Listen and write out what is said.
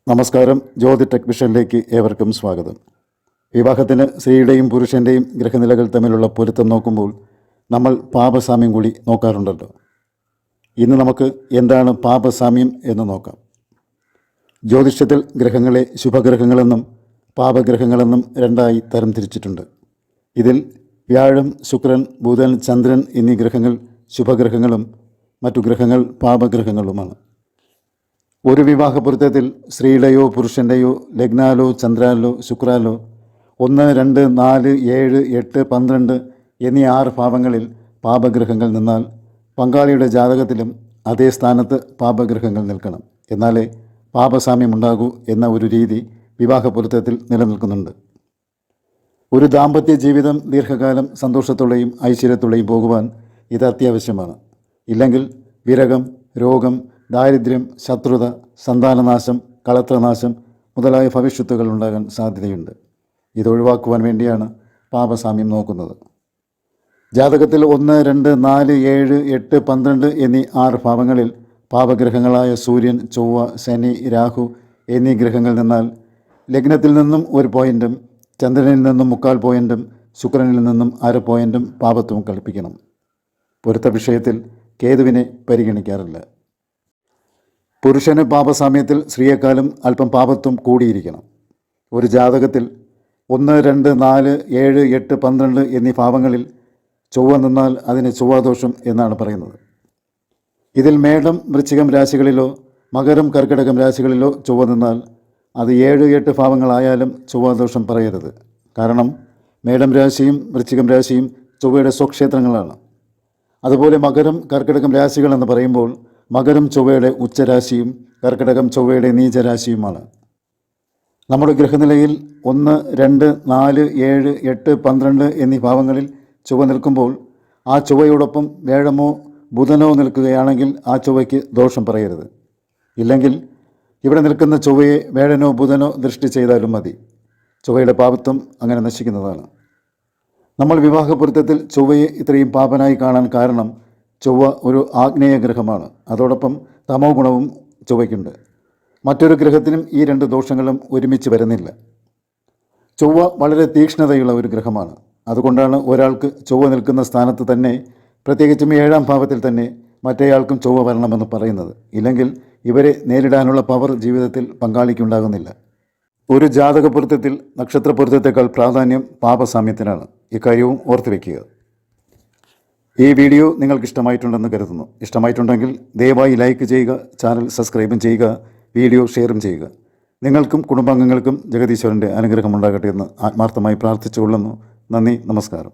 നമസ്കാരം. ജ്യോതി ടെക് വിഷനിലേക്ക് ഏവർക്കും സ്വാഗതം. വിവാഹത്തിന് സ്ത്രീയുടെയും പുരുഷൻ്റെയും ഗ്രഹനിലകൾ തമ്മിലുള്ള പൊരുത്തം നോക്കുമ്പോൾ നമ്മൾ പാപസാമ്യം കൂടി നോക്കാറുണ്ടല്ലോ. ഇന്ന് നമുക്ക് എന്താണ് പാപസാമ്യം എന്ന് നോക്കാം. ജ്യോതിഷത്തിൽ ഗ്രഹങ്ങളെ ശുഭഗ്രഹങ്ങളെന്നും പാപഗ്രഹങ്ങളെന്നും രണ്ടായി തരംതിരിച്ചിട്ടുണ്ട്. ഇതിൽ വ്യാഴം, ശുക്രൻ, ബുധൻ, ചന്ദ്രൻ എന്നീ ഗ്രഹങ്ങൾ ശുഭഗ്രഹങ്ങളും മറ്റു ഗ്രഹങ്ങൾ പാപഗ്രഹങ്ങളുമാണ്. ഒരു വിവാഹ പൊരുത്തത്തിൽ സ്ത്രീയുടെയോ പുരുഷൻ്റെയോ ലഗ്നാലോ ചന്ദ്രാലോ ശുക്രാലോ 1, 2, 4, 7, 8, 12 എന്നീ 6 ഭാവങ്ങളിൽ പാപഗ്രഹങ്ങൾ നിന്നാൽ പങ്കാളിയുടെ ജാതകത്തിലും അതേ സ്ഥാനത്ത് പാപഗ്രഹങ്ങൾ നിൽക്കണം. എന്നാലേ പാപസാമ്യമുണ്ടാകൂ എന്ന ഒരു രീതി വിവാഹ പൊരുത്തത്തിൽ നിലനിൽക്കുന്നുണ്ട്. ഒരു ദാമ്പത്യ ജീവിതം ദീർഘകാലം സന്തോഷത്തോടെയും ഐശ്വര്യത്തോടെയും പോകുവാൻ ഇത് അത്യാവശ്യമാണ്. ഇല്ലെങ്കിൽ വിരകം, രോഗം, ദാരിദ്ര്യം, ശത്രുത, സന്താനനാശം, കളത്രനാശം മുതലായ ഭവിഷ്യത്തുകൾ ഉണ്ടാകാൻ സാധ്യതയുണ്ട്. ഇതൊഴിവാക്കുവാൻ വേണ്ടിയാണ് പാപസാമ്യം നോക്കുന്നത്. ജാതകത്തിൽ 1, 2, 4, 7, 8, 12 എന്നീ 6 ഭാവങ്ങളിൽ പാപഗ്രഹങ്ങളായ സൂര്യൻ, ചൊവ്വ, ശനി, രാഹു എന്നീ ഗ്രഹങ്ങൾ നിന്നാൽ ലഗ്നത്തിൽ നിന്നും 1 പോയിൻറ്റും ചന്ദ്രനിൽ നിന്നും 3/4 പോയിൻറ്റും ശുക്രനിൽ നിന്നും 1/2 പോയിൻറ്റും പാപത്വം കൽപ്പിക്കണം. പൊരുത്ത വിഷയത്തിൽ കേതുവിനെ പരിഗണിക്കാറില്ല. പുരുഷന് പാപസാമ്യത്തിൽ സ്ത്രീയെക്കാളും അല്പം പാപത്വം കൂടിയിരിക്കണം. ഒരു ജാതകത്തിൽ 1, 2, 4, 7, 8, 12 എന്നീ ഭാവങ്ങളിൽ ചൊവ്വ നിന്നാൽ അതിന് ചൊവ്വാദോഷം എന്നാണ് പറയുന്നത്. ഇതിൽ മേടം, വൃശ്ചികം രാശികളിലോ മകരം, കർക്കിടകം രാശികളിലോ ചൊവ്വ നിന്നാൽ അത് 7, 8 ഭാവങ്ങളായാലും ചൊവ്വാദോഷം പറയരുത്. കാരണം മേടം രാശിയും വൃശ്ചികം രാശിയും ചൊവ്വയുടെ സ്വക്ഷേത്രങ്ങളാണ്. അതുപോലെ മകരം, കർക്കിടകം രാശികളെന്ന് പറയുമ്പോൾ മകരം ചൊവ്വയുടെ ഉച്ചരാശിയും കർക്കിടകം ചൊവ്വയുടെ നീചരാശിയുമാണ്. നമ്മുടെ ഗ്രഹനിലയിൽ 1, 2, 4, 7, 8, 12 എന്നീ ഭാവങ്ങളിൽ ചൊവ്വ നിൽക്കുമ്പോൾ ആ ചൊവ്വയോടൊപ്പം വ്യാഴമോ ബുധനോ നിൽക്കുകയാണെങ്കിൽ ആ ചൊവ്വയ്ക്ക് ദോഷം പറയരുത്. ഇല്ലെങ്കിൽ ഇവിടെ നിൽക്കുന്ന ചൊവ്വയെ വ്യാഴനോ ബുധനോ ദൃഷ്ടി ചെയ്താലും മതി. ചൊവ്വയുടെ പാപത്വം അങ്ങനെ നശിക്കുന്നതാണ്. നമ്മൾ വിവാഹ പൊരുത്തത്തിൽ ചൊവ്വയെ ഇത്രയും പാപനായി കാണാൻ കാരണം ചൊവ്വ ഒരു ആഗ്നേയ ഗ്രഹമാണ്. അതോടൊപ്പം തമോ ഗുണവും ചൊവ്വയ്ക്കുണ്ട്. മറ്റൊരു ഗ്രഹത്തിനും ഈ 2 ദോഷങ്ങളും ഒരുമിച്ച് വരുന്നില്ല. ചൊവ്വ വളരെ തീക്ഷ്ണതയുള്ള ഒരു ഗ്രഹമാണ്. അതുകൊണ്ടാണ് ഒരാൾക്ക് ചൊവ്വ നിൽക്കുന്ന സ്ഥാനത്ത് തന്നെ, പ്രത്യേകിച്ചും 7ാം ഭാവത്തിൽ തന്നെ മറ്റേയാൾക്കും ചൊവ്വ വരണമെന്ന് പറയുന്നത്. ഇല്ലെങ്കിൽ ഇവരെ നേരിടാനുള്ള പവർ ജീവിതത്തിൽ പങ്കാളിക്കുണ്ടാകുന്നില്ല. ഒരു ജാതക പൊരുത്തത്തിൽ നക്ഷത്ര പൊരുത്തത്തേക്കാൾ പ്രാധാന്യം പാപസാമ്യത്തിനാണ്. ഇക്കാര്യവും ഓർത്തു വയ്ക്കുക. ഈ വീഡിയോ നിങ്ങൾക്ക് ഇഷ്ടമായിട്ടുണ്ടെന്ന് കരുതുന്നു. ഇഷ്ടമായിട്ടുണ്ടെങ്കിൽ ദയവായി ലൈക്ക് ചെയ്യുക, ചാനൽ സബ്സ്ക്രൈബും ചെയ്യുക, വീഡിയോ ഷെയറും ചെയ്യുക. നിങ്ങൾക്കും കുടുംബാംഗങ്ങൾക്കും ജഗദീശ്വരൻ്റെ അനുഗ്രഹം ഉണ്ടാകട്ടെ എന്ന് ആത്മാർത്ഥമായി പ്രാർത്ഥിച്ചുകൊള്ളുന്നു. നന്ദി, നമസ്കാരം.